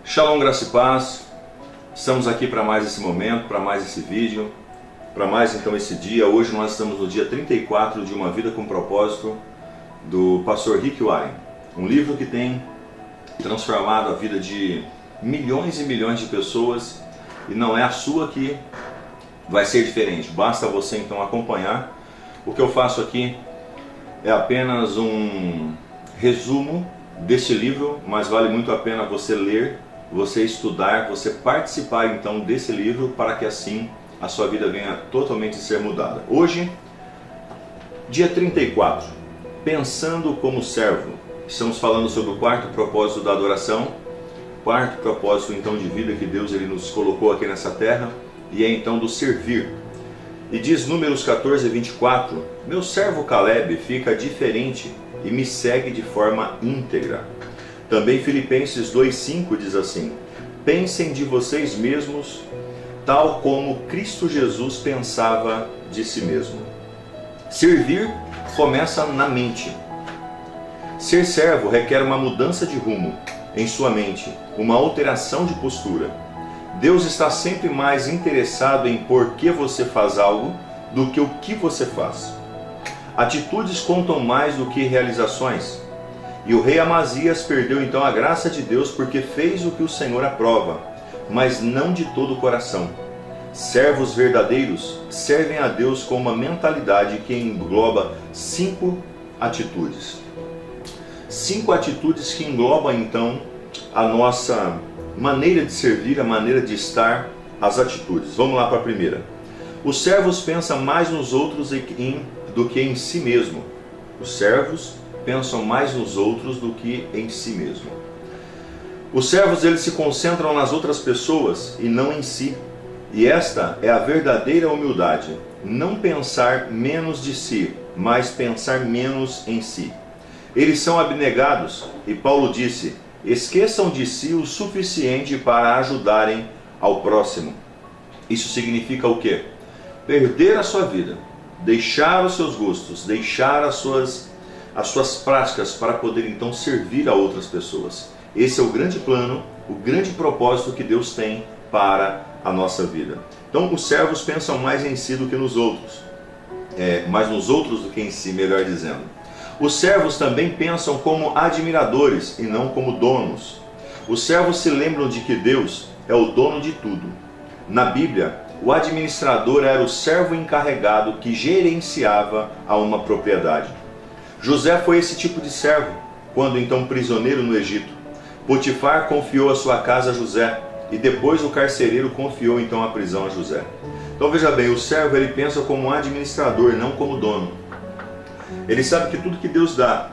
Shalom, graça e paz. Estamos aqui para mais esse momento, para mais esse vídeo, para mais então esse dia. Hoje nós estamos no dia 34 de Uma Vida com Propósito, do pastor Rick Warren. Um livro que tem transformado a vida de milhões e milhões de pessoas, e não é a sua que vai ser diferente. Basta você então acompanhar. O que eu faço aqui é apenas um resumo deste livro, mas vale muito a pena você ler, você estudar, você participar então desse livro, para que assim a sua vida venha totalmente ser mudada. Hoje, dia 34, pensando como servo. Estamos falando sobre o quarto propósito da adoração, quarto propósito então de vida que Deus ele nos colocou aqui nessa terra, e é então do servir. E diz Números 14, 24, meu servo Caleb fica diferente e me segue de forma íntegra. Também Filipenses 2,5 diz assim, pensem de vocês mesmos, tal como Cristo Jesus pensava de si mesmo. Servir começa na mente. Ser servo requer uma mudança de rumo em sua mente, uma alteração de postura. Deus está sempre mais interessado em por que você faz algo do que o que você faz. Atitudes contam mais do que realizações. E o rei Amazias perdeu então a graça de Deus porque fez o que o Senhor aprova, mas não de todo o coração. Servos verdadeiros servem a Deus com uma mentalidade que engloba 5 atitudes. 5 atitudes que englobam então a nossa maneira de servir, a maneira de estar, as atitudes. Vamos lá para a primeira. Os servos pensam mais nos outros do que em si mesmo. Os servos pensam mais nos outros do que em si mesmo. Os servos eles se concentram nas outras pessoas e não em si. E esta é a verdadeira humildade. Não pensar menos de si, mas pensar menos em si. Eles são abnegados e Paulo disse, esqueçam de si o suficiente para ajudarem ao próximo. Isso significa o quê? Perder a sua vida, deixar os seus gostos, deixar as suas práticas para poder então servir a outras pessoas. Esse é o grande plano, o grande propósito que Deus tem para a nossa vida. Então os servos pensam mais em si do que nos outros, mais nos outros do que em si, melhor dizendo. Os servos também pensam como admiradores e não como donos. Os servos se lembram de que Deus é o dono de tudo. Na Bíblia, o administrador era o servo encarregado que gerenciava a uma propriedade. José foi esse tipo de servo, quando então prisioneiro no Egito. Potifar confiou a sua casa a José, e depois o carcereiro confiou então a prisão a José. Então veja bem, o servo ele pensa como um administrador, não como dono. Ele sabe que tudo que Deus dá,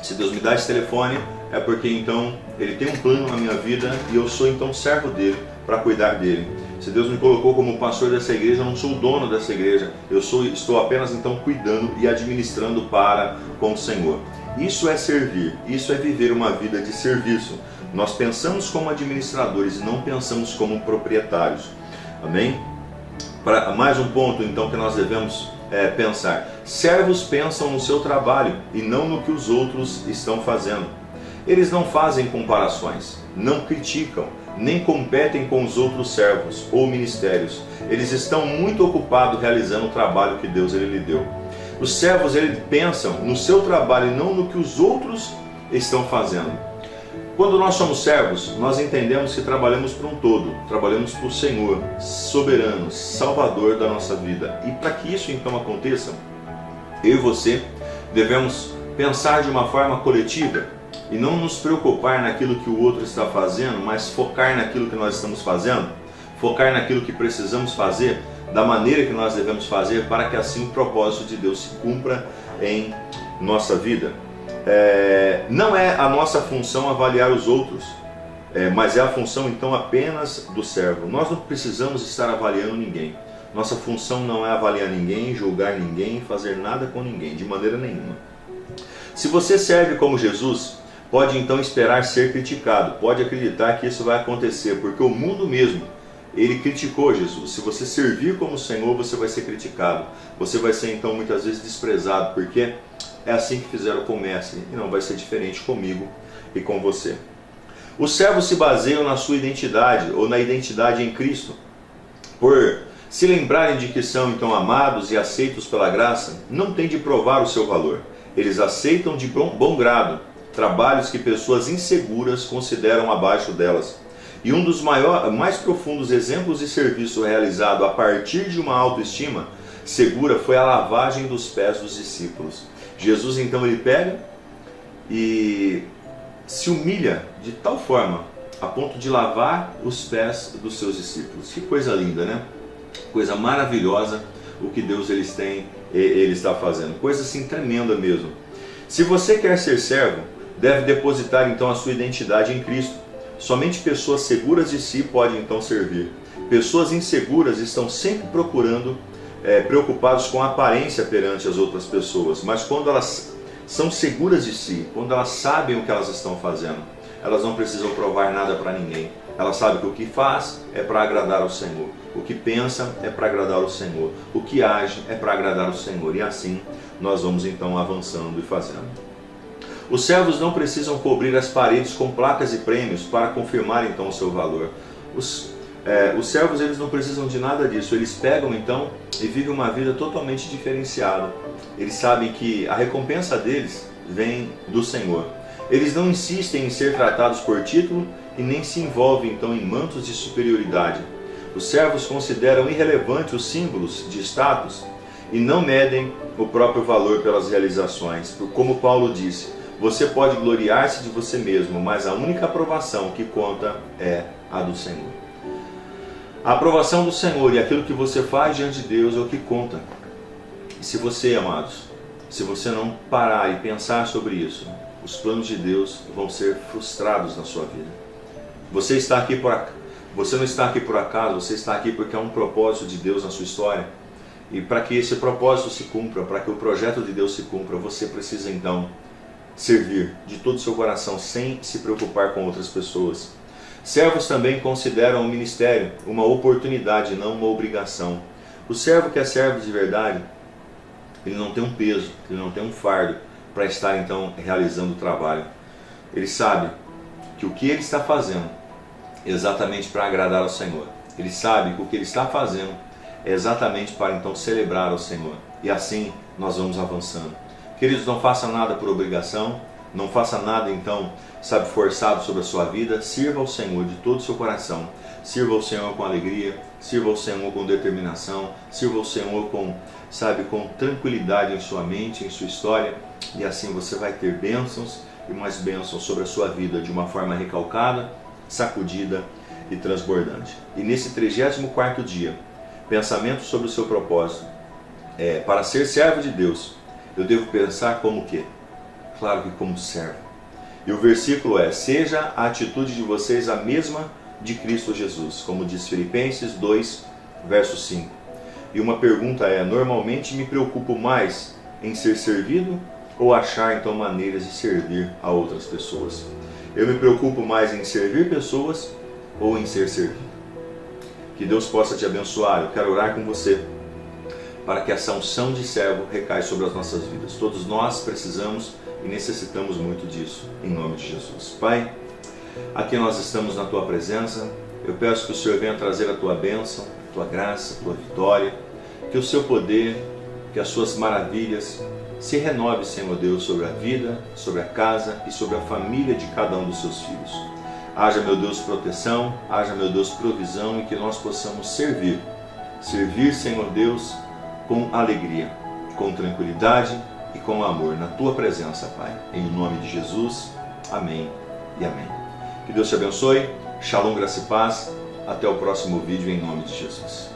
se Deus me dá esse telefone, é porque então Ele tem um plano na minha vida e eu sou então servo dele para cuidar dele. Se Deus me colocou como pastor dessa igreja, eu não sou o dono dessa igreja, estou apenas então cuidando e administrando para com o Senhor. Isso é servir, isso é viver uma vida de serviço. Nós pensamos como administradores e não pensamos como proprietários. Amém? Para mais um ponto então que nós devemos pensar. Servos pensam no seu trabalho e não no que os outros estão fazendo. Eles não fazem comparações, não criticam, nem competem com os outros servos ou ministérios. Eles estão muito ocupados realizando o trabalho que Deus ele lhe deu. Os servos eles pensam no seu trabalho e não no que os outros estão fazendo. Quando nós somos servos, nós entendemos que trabalhamos para um todo, trabalhamos para o Senhor, soberano, salvador da nossa vida. E para que isso então aconteça, eu e você devemos pensar de uma forma coletiva e não nos preocupar naquilo que o outro está fazendo, mas focar naquilo que nós estamos fazendo, focar naquilo que precisamos fazer, da maneira que nós devemos fazer, para que assim o propósito de Deus se cumpra em nossa vida. Não é a nossa função avaliar os outros, mas é a função então apenas do servo. Nós não precisamos estar avaliando ninguém. Nossa função não é avaliar ninguém, julgar ninguém, fazer nada com ninguém, de maneira nenhuma. Se você serve como Jesus, pode então esperar ser criticado, pode acreditar que isso vai acontecer, porque o mundo mesmo, ele criticou Jesus. Se você servir como Senhor, você vai ser criticado, você vai ser então muitas vezes desprezado, porque é assim que fizeram com o Mestre, e não vai ser diferente comigo e com você. Os servos se baseiam na sua identidade ou na identidade em Cristo. Por se lembrarem de que são então amados e aceitos pela graça, não têm de provar o seu valor. Eles aceitam de bom grado trabalhos que pessoas inseguras consideram abaixo delas. E um dos mais profundos exemplos de serviço realizado a partir de uma autoestima segura foi a lavagem dos pés dos discípulos. Jesus então ele pega e se humilha de tal forma a ponto de lavar os pés dos seus discípulos. Que coisa linda, né? Coisa maravilhosa o que Deus ele está fazendo. Coisa assim tremenda mesmo. Se você quer ser servo, deve depositar então a sua identidade em Cristo. Somente pessoas seguras de si podem então servir. Pessoas inseguras estão sempre preocupadas com a aparência perante as outras pessoas, mas quando elas são seguras de si, quando elas sabem o que elas estão fazendo, elas não precisam provar nada para ninguém. Elas sabem que o que faz é para agradar ao Senhor, o que pensa é para agradar ao Senhor, o que age é para agradar ao Senhor, e assim nós vamos então avançando e fazendo. Os servos não precisam cobrir as paredes com placas e prêmios para confirmar então o seu valor. Os servos eles não precisam de nada disso, eles pegam então e vivem uma vida totalmente diferenciada. Eles sabem que a recompensa deles vem do Senhor. Eles não insistem em ser tratados por título e nem se envolvem então em mantos de superioridade. Os servos consideram irrelevantes os símbolos de status e não medem o próprio valor pelas realizações. Como Paulo disse, você pode gloriar-se de você mesmo, mas a única aprovação que conta é a do Senhor. A aprovação do Senhor e aquilo que você faz diante de Deus é o que conta. E se você, amados, se você não parar e pensar sobre isso, os planos de Deus vão ser frustrados na sua vida. Você não está aqui por acaso, você está aqui porque há um propósito de Deus na sua história. E para que esse propósito se cumpra, para que o projeto de Deus se cumpra, você precisa então servir de todo o seu coração, sem se preocupar com outras pessoas. Servos também consideram o ministério uma oportunidade, não uma obrigação. O servo que é servo de verdade, ele não tem um peso, ele não tem um fardo para estar então realizando o trabalho. Ele sabe que o que ele está fazendo é exatamente para agradar ao Senhor. Ele sabe que o que ele está fazendo é exatamente para então celebrar ao Senhor. E assim nós vamos avançando. Queridos, não faça nada por obrigação, não faça nada então, forçado sobre a sua vida. Sirva ao Senhor de todo o seu coração. Sirva ao Senhor com alegria, sirva ao Senhor com determinação, sirva ao Senhor com tranquilidade em sua mente, em sua história, e assim você vai ter bênçãos e mais bênçãos sobre a sua vida de uma forma recalcada, sacudida e transbordante. E nesse 34º dia, pensamento sobre o seu propósito, para ser servo de Deus, eu devo pensar como o quê? Claro que como servo. E o versículo seja a atitude de vocês a mesma de Cristo Jesus, como diz Filipenses 2, verso 5. E uma pergunta normalmente me preocupo mais em ser servido ou achar então maneiras de servir a outras pessoas? Eu me preocupo mais em servir pessoas ou em ser servido? Que Deus possa te abençoar. Eu quero orar com você para que essa unção de servo recaia sobre as nossas vidas. Todos nós precisamos e necessitamos muito disso, em nome de Jesus. Pai, aqui nós estamos na Tua presença. Eu peço que o Senhor venha trazer a Tua bênção, a Tua graça, a Tua vitória, que o Seu poder, que as Suas maravilhas se renove, Senhor Deus, sobre a vida, sobre a casa e sobre a família de cada um dos Seus filhos. Haja, meu Deus, proteção, haja, meu Deus, provisão e que nós possamos servir, Senhor Deus, com alegria, com tranquilidade e com amor na Tua presença, Pai. Em nome de Jesus, amém e amém. Que Deus te abençoe, shalom, graça e paz. Até o próximo vídeo em nome de Jesus.